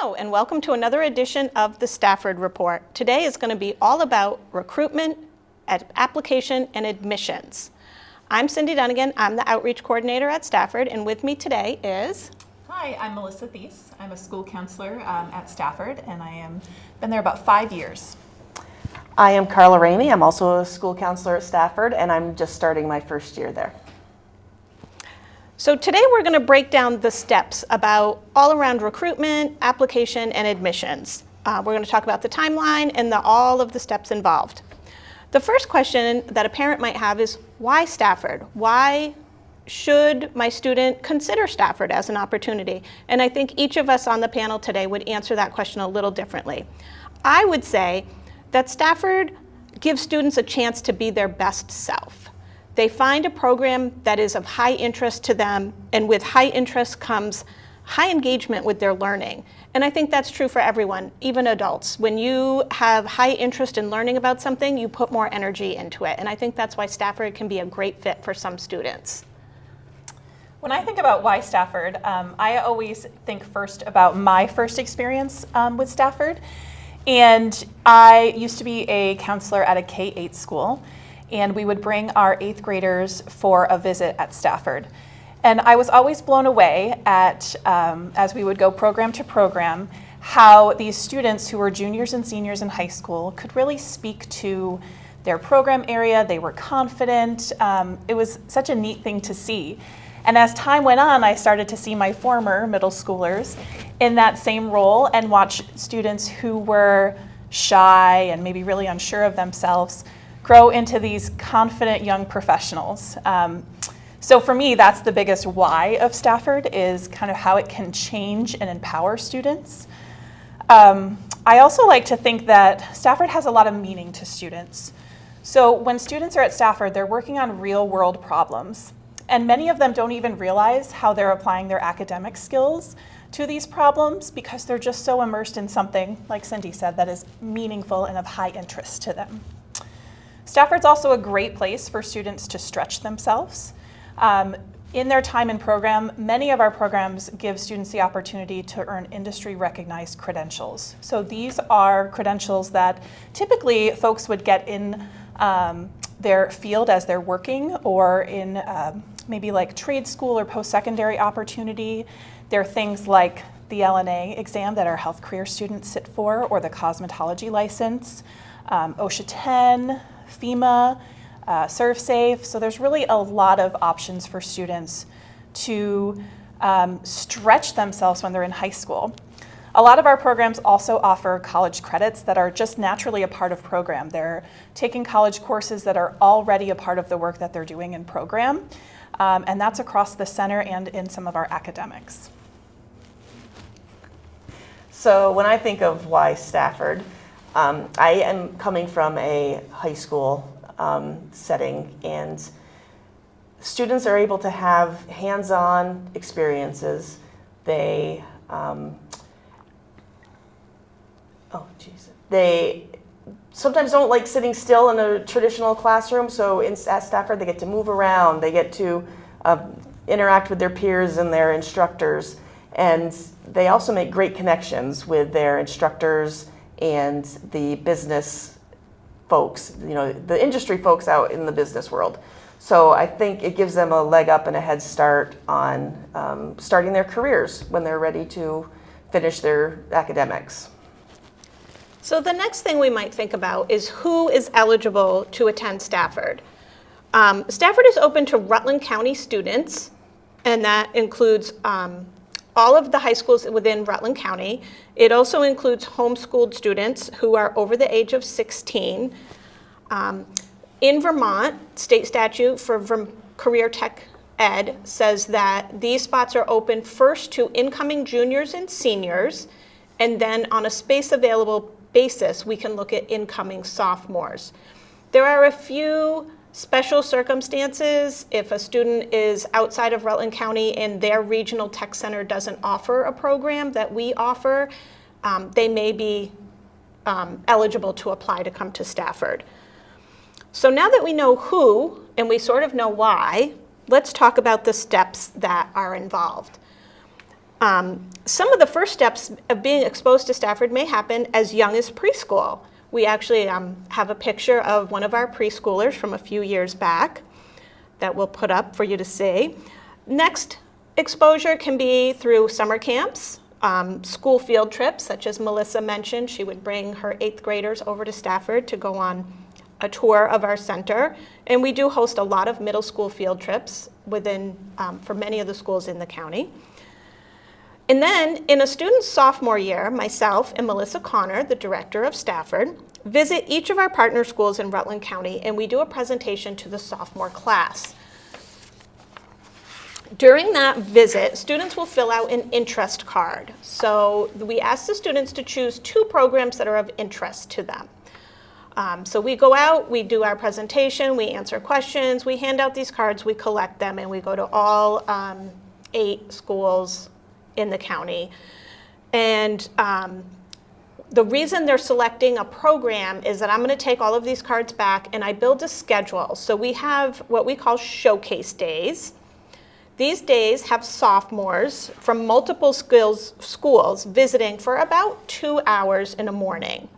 Hello, and welcome to another edition of the Stafford Report. Today is going to be all about recruitment, application, and admissions. I'm Cindy Dunnigan. I'm the Outreach Coordinator at Stafford, and with me today is... Hi, I'm Melissa Thies. I'm a school counselor at Stafford, and I am been there about 5 years. I am Carla Ramey. I'm also a school counselor at Stafford, and I'm just starting my first year there. So today we're going to break down the steps about all around recruitment, application, and admissions. We're going to talk about the timeline and all of the steps involved. The first question that a parent might have is, why Stafford? Why should my student consider Stafford as an opportunity? And I think each of us on the panel today would answer that question a little differently. I would say that Stafford gives students a chance to be their best self. They find a program that is of high interest to them, and with high interest comes high engagement with their learning. And I think that's true for everyone, even adults. When you have high interest in learning about something, you put more energy into it. And I think that's why Stafford can be a great fit for some students. When I think about why Stafford, I always think first about my first experience with Stafford. And I used to be a counselor at a K-8 school, and we would bring our 8th graders for a visit at Stafford. And I was always blown away at, as we would go program to program, how these students who were juniors and seniors in high school could really speak to their program area. They were confident. It was such a neat thing to see. And as time went on, I started to see my former middle schoolers in that same role and watch students who were shy and maybe really unsure of themselves grow into these confident young professionals. So for me, that's the biggest why of Stafford, is kind of how it can change and empower students. I also like to think that Stafford has a lot of meaning to students. So when students are at Stafford, they're working on real world problems. And many of them don't even realize how they're applying their academic skills to these problems because they're just so immersed in something, like Cindy said, that is meaningful and of high interest to them. Stafford's also a great place for students to stretch themselves. In their time in program, many of our programs give students the opportunity to earn industry-recognized credentials. So these are credentials that typically folks would get in their field as they're working, or in maybe like trade school or post-secondary opportunity. They're things like the LNA exam that our health career students sit for, or the cosmetology license, OSHA 10, FEMA, ServSafe. So there's really a lot of options for students to stretch themselves when they're in high school. A lot of our programs also offer college credits that are just naturally a part of program. They're taking college courses that are already a part of the work that they're doing in program, and that's across the center and in some of our academics. So when I think of why Stafford, I am coming from a high school setting, and students are able to have hands-on experiences. They they sometimes don't like sitting still in a traditional classroom, so at Stafford they get to move around, they get to interact with their peers and their instructors, and they also make great connections with their instructors and the business folks, the industry folks out in the business world. So I think it gives them a leg up and a head start on starting their careers when they're ready to finish their academics. So the next thing we might think about is who is eligible to attend Stafford. Stafford is open to Rutland County students, and that includes all of the high schools within Rutland County. It also includes homeschooled students who are over the age of 16. In Vermont, state statute for career tech ed says that these spots are open first to incoming juniors and seniors, and then on a space available basis, we can look at incoming sophomores. There are a few special circumstances. If a student is outside of Rutland County and their regional tech center doesn't offer a program that we offer, they may be eligible to apply to come to Stafford. So now that we know who and we sort of know why, let's talk about the steps that are involved. Some of the first steps of being exposed to Stafford may happen as young as preschool. We actually have a picture of one of our preschoolers from a few years back that we'll put up for you to see. Next exposure can be through summer camps, school field trips, such as Melissa mentioned. She would bring her 8th graders over to Stafford to go on a tour of our center. And we do host a lot of middle school field trips for many of the schools in the county. And then in a student's sophomore year, myself and Melissa Connor, the director of Stafford, visit each of our partner schools in Rutland County, and we do a presentation to the sophomore class. During that visit, students will fill out an interest card. So we ask the students to choose 2 programs that are of interest to them. So we go out, we do our presentation, we answer questions, we hand out these cards, we collect them, and we go to all 8 schools in the county. And the reason they're selecting a program is that I'm going to take all of these cards back and I build a schedule. So we have what we call showcase days. These days have sophomores from multiple schools visiting for about 2 hours in the morning.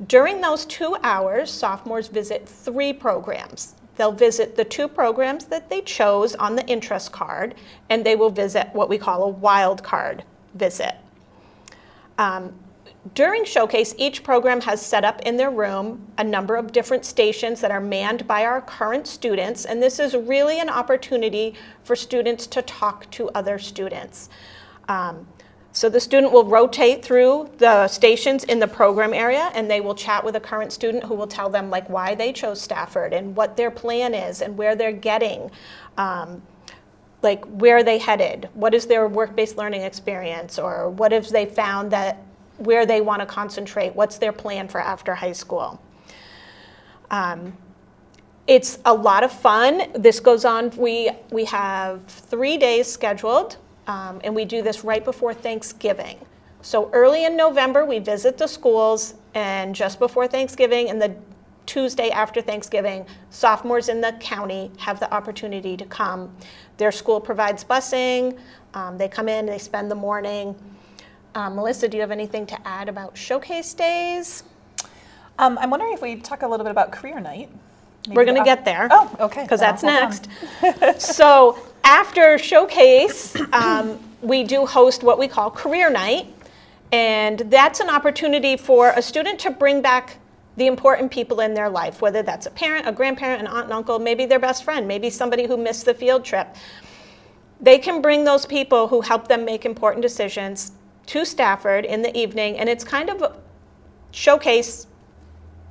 During those 2 hours, sophomores visit 3 programs. They'll visit the 2 programs that they chose on the interest card, and they will visit what we call a wild card visit. During Showcase, each program has set up in their room a number of different stations that are manned by our current students, and this is really an opportunity for students to talk to other students. So the student will rotate through the stations in the program area, and they will chat with a current student who will tell them like why they chose Stafford and what their plan is and where they're getting, like where are they headed, what is their work-based learning experience, or what have they found that where they want to concentrate, what's their plan for after high school. It's a lot of fun. This goes on, we have 3 days scheduled. And we do this right before Thanksgiving. So early in November, we visit the schools, and just before Thanksgiving and the Tuesday after Thanksgiving, sophomores in the county have the opportunity to come. Their school provides busing. They come in, they spend the morning. Melissa, do you have anything to add about showcase days? I'm wondering if we talk a little bit about career night. We're going to get there. Oh, okay. Because that's next. So after Showcase, we do host what we call Career Night. And that's an opportunity for a student to bring back the important people in their life, whether that's a parent, a grandparent, an aunt and uncle, maybe their best friend, maybe somebody who missed the field trip. They can bring those people who help them make important decisions to Stafford in the evening, and it's kind of a showcase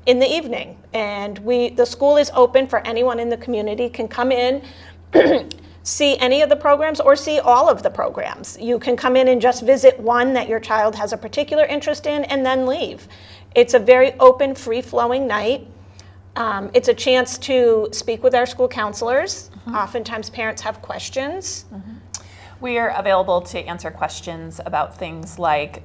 in the evening. And the school is open for anyone in the community can come in, see any of the programs or see all of the programs. You can come in and just visit one that your child has a particular interest in and then leave. It's a very open, free-flowing night. It's a chance to speak with our school counselors. Oftentimes parents have questions. We are available to answer questions about things like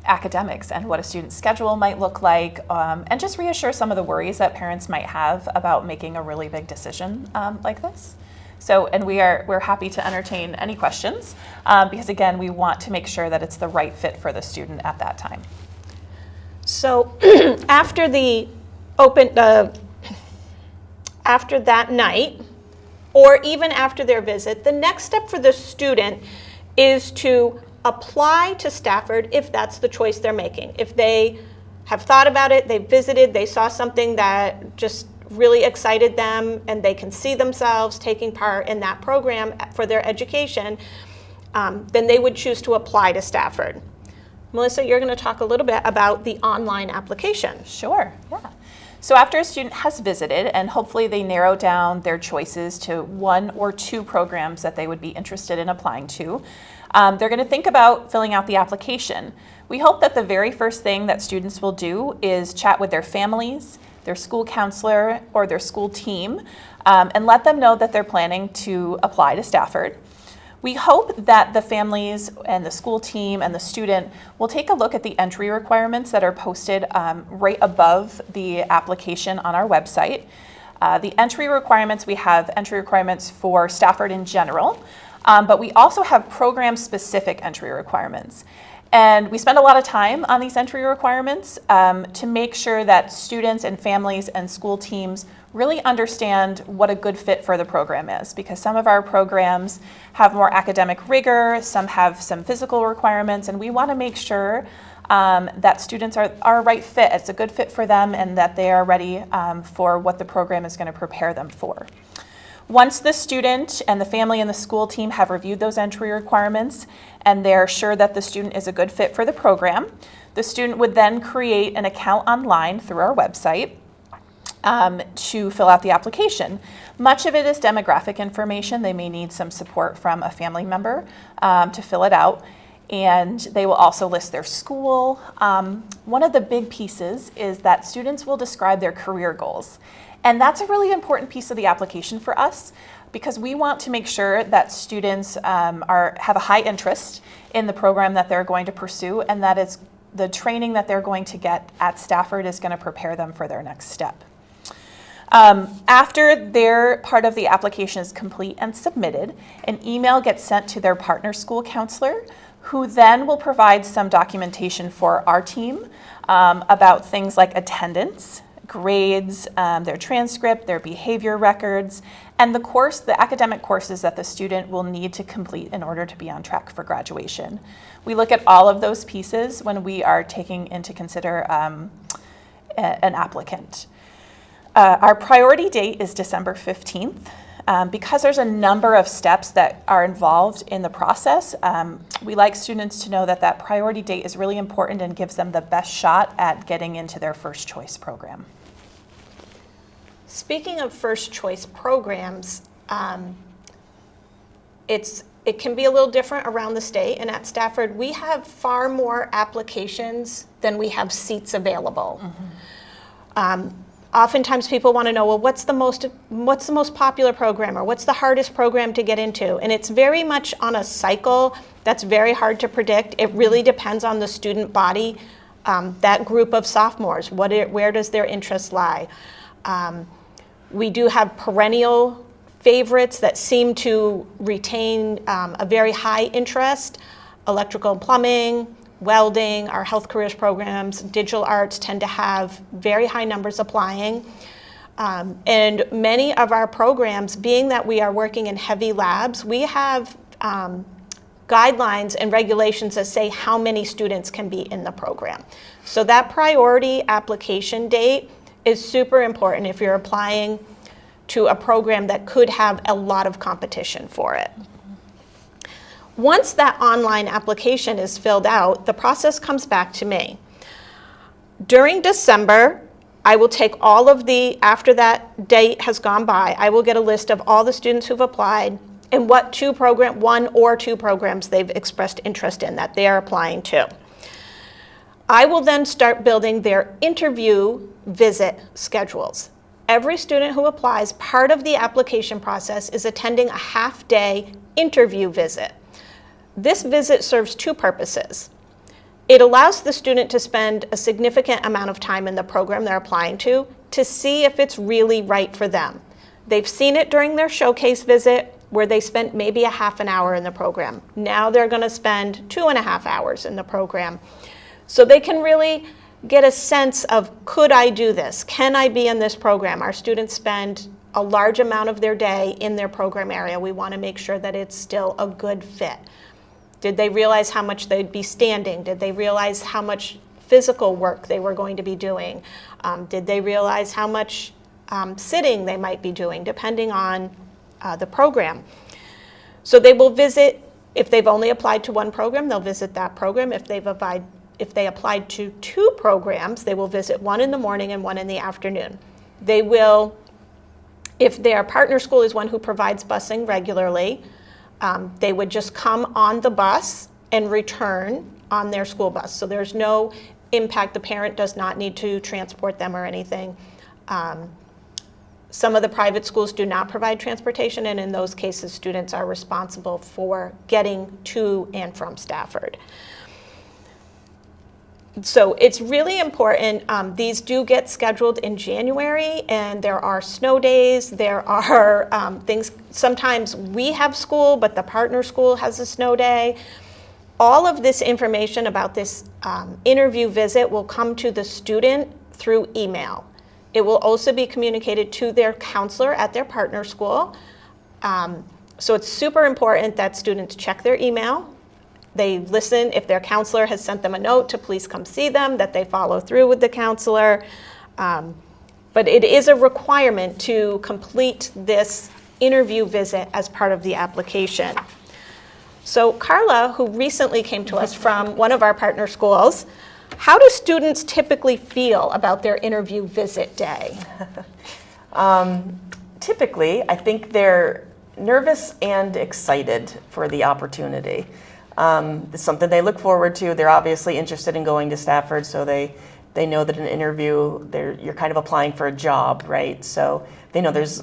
academics and what a student's schedule might look like, and just reassure some of the worries that parents might have about making a really big decision like this. So, and we're happy to entertain any questions because again, we want to make sure that it's the right fit for the student at that time. So after after that night, or even after their visit, the next step for the student is to apply to Stafford if that's the choice they're making. If they have thought about it, they visited, they saw something that just really excited them and they can see themselves taking part in that program for their education, then they would choose to apply to Stafford. Melissa, you're going to talk a little bit about the online application. Sure, yeah. So after a student has visited and hopefully they narrow down their choices to 1 or 2 programs that they would be interested in applying to, they're going to think about filling out the application. We hope that the very first thing that students will do is chat with their families, their school counselor, or their school team, and let them know that they're planning to apply to Stafford. We hope that the families and the school team and the student will take a look at the entry requirements that are posted right above the application on our website. The entry requirements, we have entry requirements for Stafford in general, But we also have program-specific entry requirements. And we spend a lot of time on these entry requirements to make sure that students and families and school teams really understand what a good fit for the program is, because some of our programs have more academic rigor, some have some physical requirements, and we want to make sure that students are a right fit. It's a good fit for them and that they are ready for what the program is going to prepare them for. Once the student and the family and the school team have reviewed those entry requirements and they're sure that the student is a good fit for the program, the student would then create an account online through our website to fill out the application. Much of it is demographic information. They may need some support from a family member to fill it out. And they will also list their school. One of the big pieces is that students will describe their career goals. And that's a really important piece of the application for us, because we want to make sure that students have a high interest in the program that they're going to pursue, and that it's the training that they're going to get at Stafford is going to prepare them for their next step. After their part of the application is complete and submitted, an email gets sent to their partner school counselor, who then will provide some documentation for our team about things like attendance, grades, their transcript, their behavior records, and the academic courses that the student will need to complete in order to be on track for graduation. We look at all of those pieces when we are taking into consider an applicant. Our priority date is December 15th. Because there's a number of steps that are involved in the process, we like students to know that that priority date is really important and gives them the best shot at getting into their first choice program. Speaking of first choice programs, it can be a little different around the state, and at Stafford we have far more applications than we have seats available. Mm-hmm. Oftentimes people want to know, well, what's the most popular program, or what's the hardest program to get into? And it's very much on a cycle that's very hard to predict. It really depends on the student body, that group of sophomores, where does their interest lie? We do have perennial favorites that seem to retain a very high interest: electrical and plumbing, welding, our health careers programs, digital arts tend to have very high numbers applying. And many of our programs, being that we are working in heavy labs, we have guidelines and regulations that say how many students can be in the program. So that priority application date is super important if you're applying to a program that could have a lot of competition for it. Once that online application is filled out, the process comes back to me. During December, I will take after that date has gone by, I will get a list of all the students who've applied and what one or two programs they've expressed interest in that they are applying to. I will then start building their interview visit schedules. Every student who applies, part of the application process is attending a half-day interview visit. This visit serves two purposes. It allows the student to spend a significant amount of time in the program they're applying to see if it's really right for them. They've seen it during their showcase visit where they spent maybe a half an hour in the program. Now they're going to spend 2.5 hours in the program. So they can really get a sense of, could I do this? Can I be in this program? Our students spend a large amount of their day in their program area. We want to make sure that it's still a good fit. Did they realize how much they'd be standing? Did they realize how much physical work they were going to be doing? Did they realize how much sitting they might be doing, depending on the program? So they will visit, if they've only applied to one program, they'll visit that program. If they applied to two programs, they will visit one in the morning and one in the afternoon. They will, if their partner school is one who provides busing regularly, they would just come on the bus and return on their school bus. So there's no impact. The parent does not need to transport them or anything. Some of the private schools do not provide transportation, and in those cases, students are responsible for getting to and from Stafford. So it's really important. These do get scheduled in January, and there are snow days. There are things, sometimes we have school, but the partner school has a snow day. All of this information about this interview visit will come to the student through email. It will also be communicated to their counselor at their partner school. So it's super important that students check their email. They listen if their counselor has sent them a note to please come see them, that they follow through with the counselor. But it is a requirement to complete this interview visit as part of the application. So Carla, who recently came to us from one of our partner schools, how do students typically feel about their interview visit day? Typically, I think they're nervous and excited for the opportunity. It's something they look forward to. They're obviously interested in going to Stafford, so they know that in an interview, you're kind of applying for a job, right? So they know there's,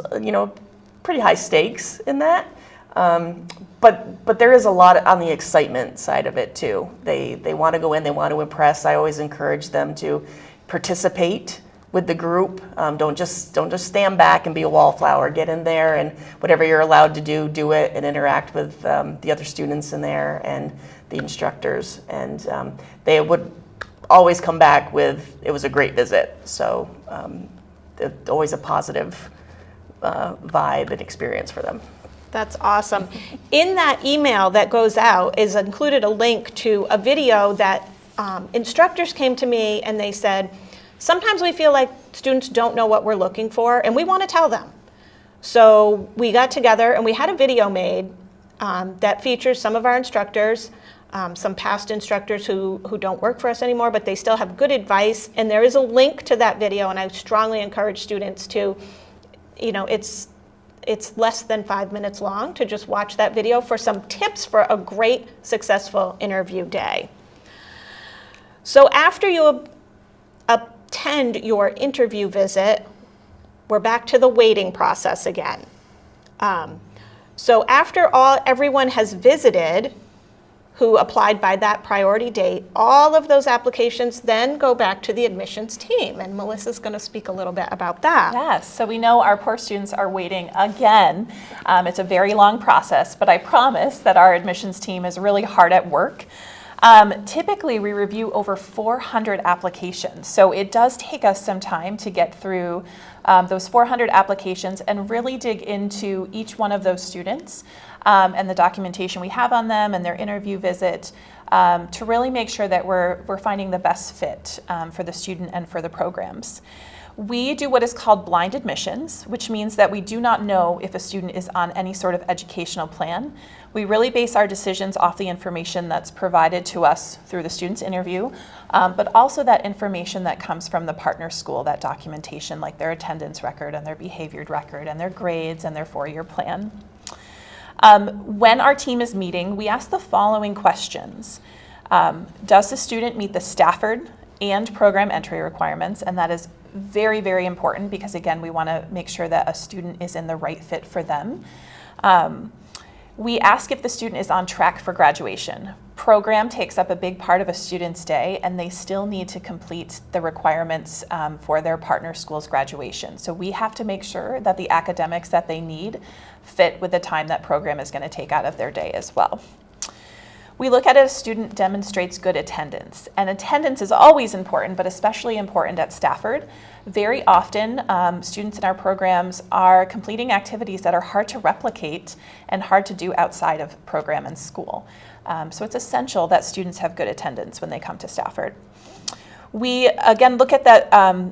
pretty high stakes in that. But there is a lot on the excitement side of it too. They want to go in, they want to impress. I always encourage them to participate with the group. Don't just stand back and be a wallflower. Get in there, and whatever you're allowed to do it, and interact with the other students in there and the instructors. And they would always come back with, it was a great visit. So it's always a positive vibe and experience for them. That's awesome. In that email that goes out is included a link to a video that instructors came to me and they said, sometimes we feel like students don't know what we're looking for, and we want to tell them. So we got together and we had a video made that features some of our instructors, some past instructors who don't work for us anymore, but they still have good advice. And there is a link to that video, and I strongly encourage students to, it's less than 5 minutes long, to just watch that video for some tips for a great, successful interview day. So after you attend your interview visit, we're back to the waiting process again. So after everyone has visited who applied by that priority date, all of those applications then go back to the admissions team. And Melissa's going to speak a little bit about that. Yes, so we know our poor students are waiting again. It's a very long process, but I promise that our admissions team is really hard at work. Typically, we review over 400 applications, so it does take us some time to get through those 400 applications and really dig into each one of those students and the documentation we have on them and their interview visit to really make sure that we're finding the best fit for the student and for the programs. We do what is called blind admissions, which means that we do not know if a student is on any sort of educational plan. We really base our decisions off the information that's provided to us through the student's interview, but also that information that comes from the partner school, that documentation like their attendance record and their behavior record and their grades and their 4-year plan. When our team is meeting, we ask the following questions. Does the student meet the Stafford and program entry requirements? And that is very, very important because, again, we want to make sure that a student is in the right fit for them. We ask if the student is on track for graduation. Program takes up a big part of a student's day, and they still need to complete the requirements for their partner school's graduation. So we have to make sure that the academics that they need fit with the time that program is going to take out of their day as well. We look at if a student demonstrates good attendance, and attendance is always important, but especially important at Stafford. Very often, students in our programs are completing activities that are hard to replicate and hard to do outside of program and school. So it's essential that students have good attendance when they come to Stafford. We, again, look at that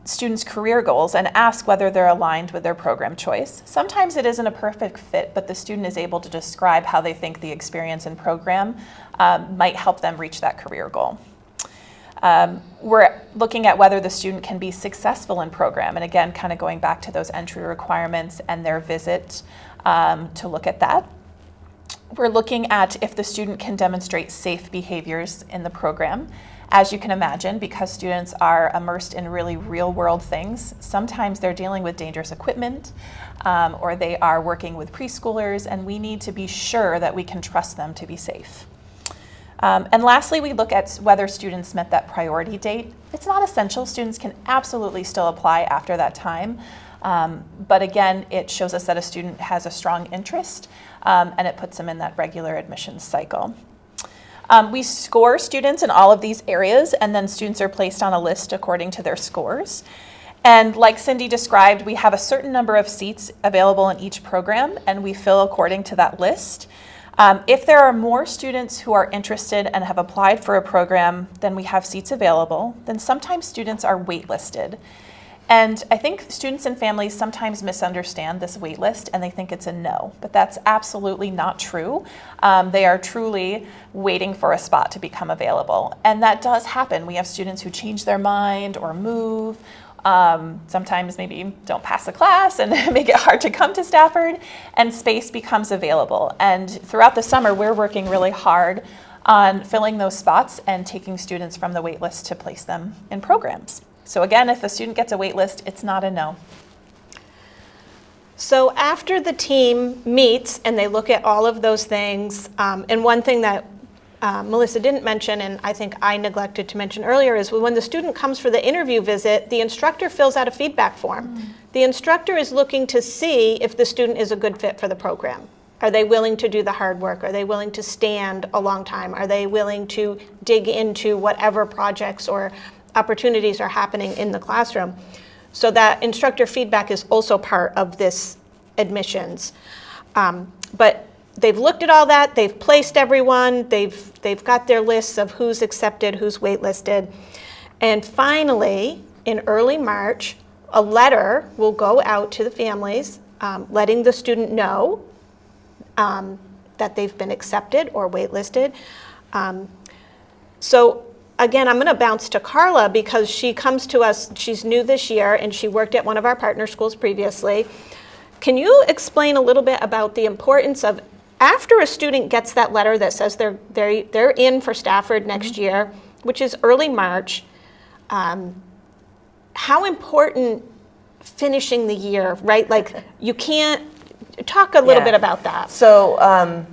students' career goals and ask whether they're aligned with their program choice. Sometimes it isn't a perfect fit, but the student is able to describe how they think the experience and program might help them reach that career goal. We're looking at whether the student can be successful in program, and again, kind of going back to those entry requirements and their visit to look at that. We're looking at if the student can demonstrate safe behaviors in the program. As you can imagine, because students are immersed in really real-world things, sometimes they're dealing with dangerous equipment or they are working with preschoolers, and we need to be sure that we can trust them to be safe. And lastly, we look at whether students met that priority date. It's not essential. Students can absolutely still apply after that time. But again, it shows us that a student has a strong interest, and it puts them in that regular admissions cycle. We score students in all of these areas, and then students are placed on a list according to their scores. And like Cindy described, we have a certain number of seats available in each program, and we fill according to that list. If there are more students who are interested and have applied for a program than we have seats available, then sometimes students are waitlisted. And I think students and families sometimes misunderstand this wait list and they think it's a no, but that's absolutely not true. They are truly waiting for a spot to become available. And that does happen. We have students who change their mind or move, sometimes maybe don't pass the class and make it hard to come to Stafford, and space becomes available. And throughout the summer, we're working really hard on filling those spots and taking students from the wait list to place them in programs. So again, if a student gets a wait list, it's not a no. So after the team meets and they look at all of those things, and one thing that Melissa didn't mention, and I think I neglected to mention earlier, is when the student comes for the interview visit, the instructor fills out a feedback form. The instructor is looking to see if the student is a good fit for the program. Are they willing to do the hard work? Are they willing to stand a long time? Are they willing to dig into whatever projects or opportunities are happening in the classroom? So that instructor feedback is also part of this admissions. But they've looked at all that, they've placed everyone, they've got their lists of who's accepted, who's waitlisted. And finally, in early March, a letter will go out to the families letting the student know that they've been accepted or waitlisted. So again, I'm going to bounce to Carla because she comes to us, she's new this year, and she worked at one of our partner schools previously. Can you explain a little bit about the importance of, after a student gets that letter that says they're in for Stafford next year, which is early March, how important finishing the year, right? Like, you can't, talk a little bit about that. So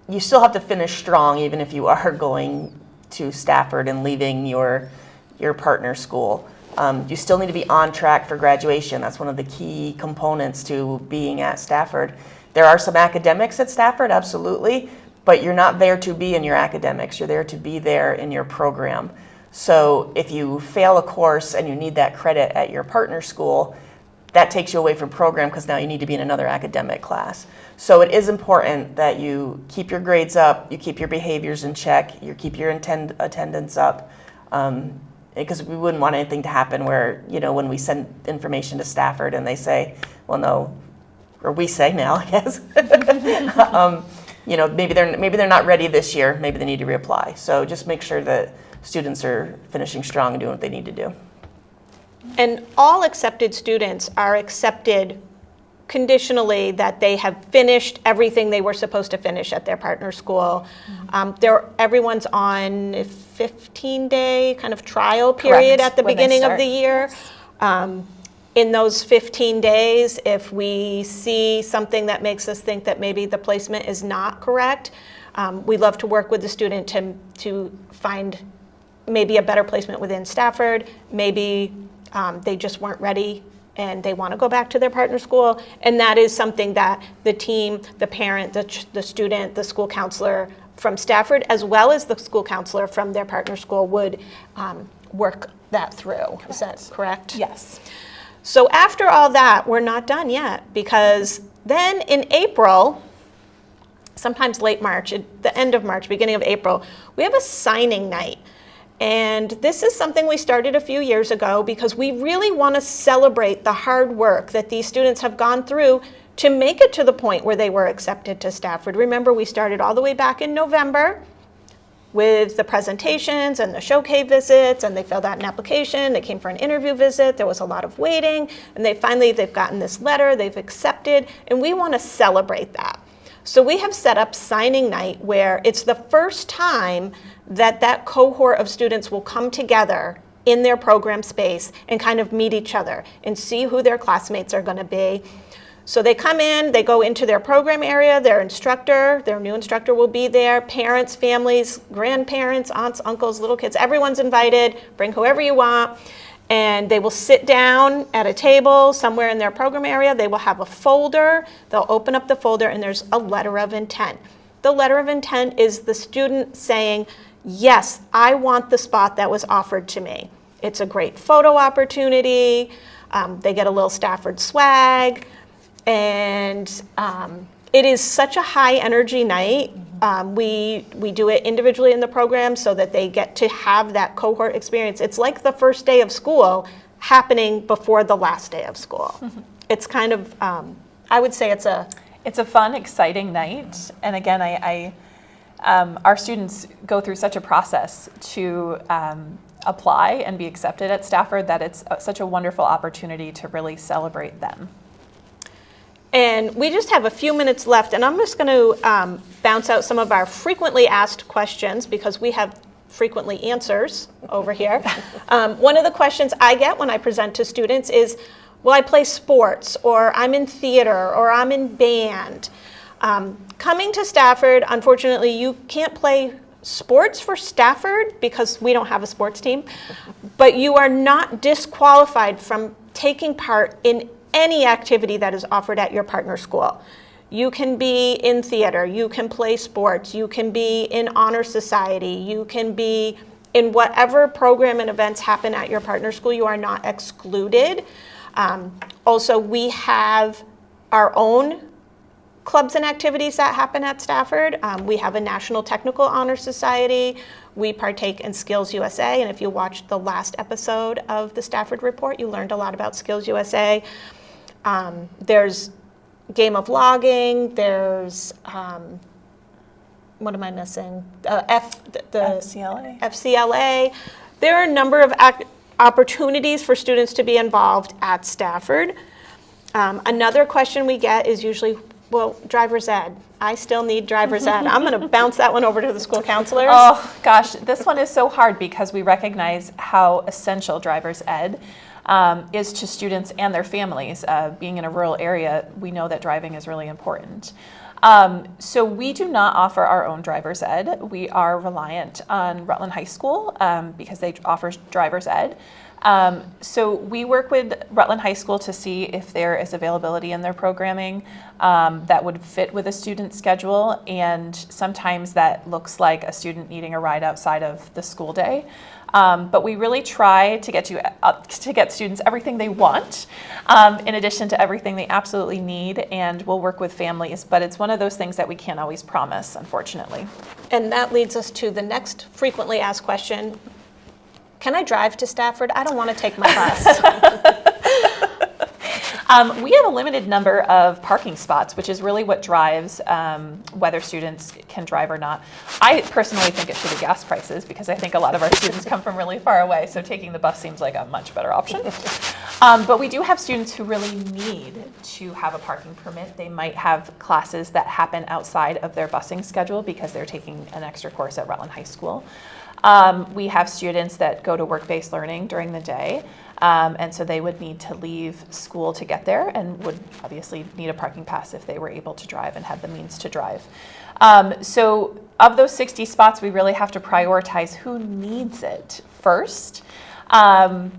you still have to finish strong even if you are going to Stafford and leaving your partner school. You still need to be on track for graduation. That's one of the key components to being at Stafford. There are some academics at Stafford, absolutely, but you're not there to be in your academics. You're there to be there in your program. So if you fail a course and you need that credit at your partner school, that takes you away from program because now you need to be in another academic class. So it is important that you keep your grades up, you keep your behaviors in check, you keep your attendance up, because we wouldn't want anything to happen where, when we send information to Stafford and they say, well, no, or we say now, I guess, maybe they're not ready this year, maybe they need to reapply. So just make sure that students are finishing strong and doing what they need to do. And all accepted students are accepted conditionally that they have finished everything they were supposed to finish at their partner school. Everyone's on a 15-day kind of trial period at the beginning of the year. In those 15 days, if we see something that makes us think that maybe the placement is not correct, we love to work with the student to find maybe a better placement within Stafford. Maybe they just weren't ready and they want to go back to their partner school. And that is something that the team, the parent, the student, the school counselor from Stafford, as well as the school counselor from their partner school would work that through. Correct. Is that correct? Yes. So after all that, we're not done yet, because then in April, sometimes late March, at the end of March, beginning of April, we have a signing night. And this is something we started a few years ago because we really want to celebrate the hard work that these students have gone through to make it to the point where they were accepted to Stafford. Remember, we started all the way back in November with the presentations and the showcase visits, and they filled out an application, they came for an interview visit, there was a lot of waiting, and they've gotten this letter, they've accepted, and we want to celebrate that. So we have set up signing night where it's the first time that cohort of students will come together in their program space and kind of meet each other and see who their classmates are going to be. So they come in, they go into their program area, their new instructor will be there, parents, families, grandparents, aunts, uncles, little kids, everyone's invited, bring whoever you want, and they will sit down at a table somewhere in their program area. They will have a folder, they'll open up the folder, and there's a letter of intent. The letter of intent is the student saying, yes, I want the spot that was offered to me. It's a great photo opportunity, they get a little Stafford swag, and it is such a high energy night. We do it individually in the program so that they get to have that cohort experience. It's like the first day of school happening before the last day of school. It's kind of, I would say it's a fun, exciting night. And again, our students go through such a process to apply and be accepted at Stafford that it's such a wonderful opportunity to really celebrate them. And we just have a few minutes left, and I'm just going to bounce out some of our frequently asked questions because we have frequently answers over here. One of the questions I get when I present to students is, well, I play sports, or I'm in theater, or I'm in band. Coming to Stafford, unfortunately, you can't play sports for Stafford because we don't have a sports team, but you are not disqualified from taking part in any activity that is offered at your partner school. You can be in theater, you can play sports, you can be in honor society, you can be in whatever program and events happen at your partner school. You are not excluded. Also, we have our own clubs and activities that happen at Stafford. We have a National Technical Honor Society. We partake in Skills USA, and if you watched the last episode of the Stafford Report, you learned a lot about Skills USA. There's game of logging, there's, what am I missing? FCLA. FCLA. There are a number of opportunities for students to be involved at Stafford. Another question we get is usually, well, driver's ed. I still need driver's ed. I'm going to bounce that one over to the school counselors. Oh, gosh, this one is so hard because we recognize how essential driver's ed is to students and their families. Being in a rural area, we know that driving is really important. So we do not offer our own driver's ed. We are reliant on Rutland High School because they offer driver's ed. So we work with Rutland High School to see if there is availability in their programming that would fit with a student's schedule, and sometimes that looks like a student needing a ride outside of the school day. But we really try to get students everything they want, in addition to everything they absolutely need, and we'll work with families. But it's one of those things that we can't always promise, unfortunately. And that leads us to the next frequently asked question. Can I drive to Stafford? I don't want to take my bus. We have a limited number of parking spots, which is really what drives whether students can drive or not. I personally think it should be gas prices because I think a lot of our students come from really far away, so taking the bus seems like a much better option. But we do have students who really need to have a parking permit. They might have classes that happen outside of their busing schedule because they're taking an extra course at Rutland High School. We have students that go to work-based learning during the day, and so they would need to leave school to get there and would obviously need a parking pass if they were able to drive and had the means to drive. So of those 60 spots, we really have to prioritize who needs it first, and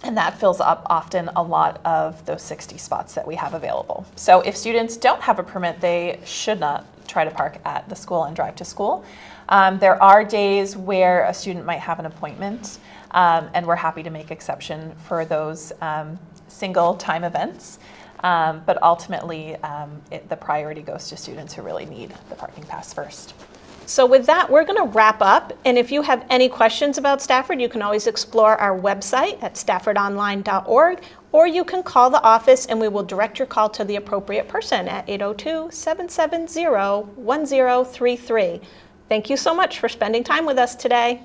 that fills up often a lot of those 60 spots that we have available. So if students don't have a permit, they should not try to park at the school and drive to school. There are days where a student might have an appointment, and we're happy to make exception for those single time events. But ultimately, the priority goes to students who really need the parking pass first. So with that, we're going to wrap up. And if you have any questions about Stafford, you can always explore our website at staffordonline.org, or you can call the office and we will direct your call to the appropriate person at 802-770-1033. Thank you so much for spending time with us today.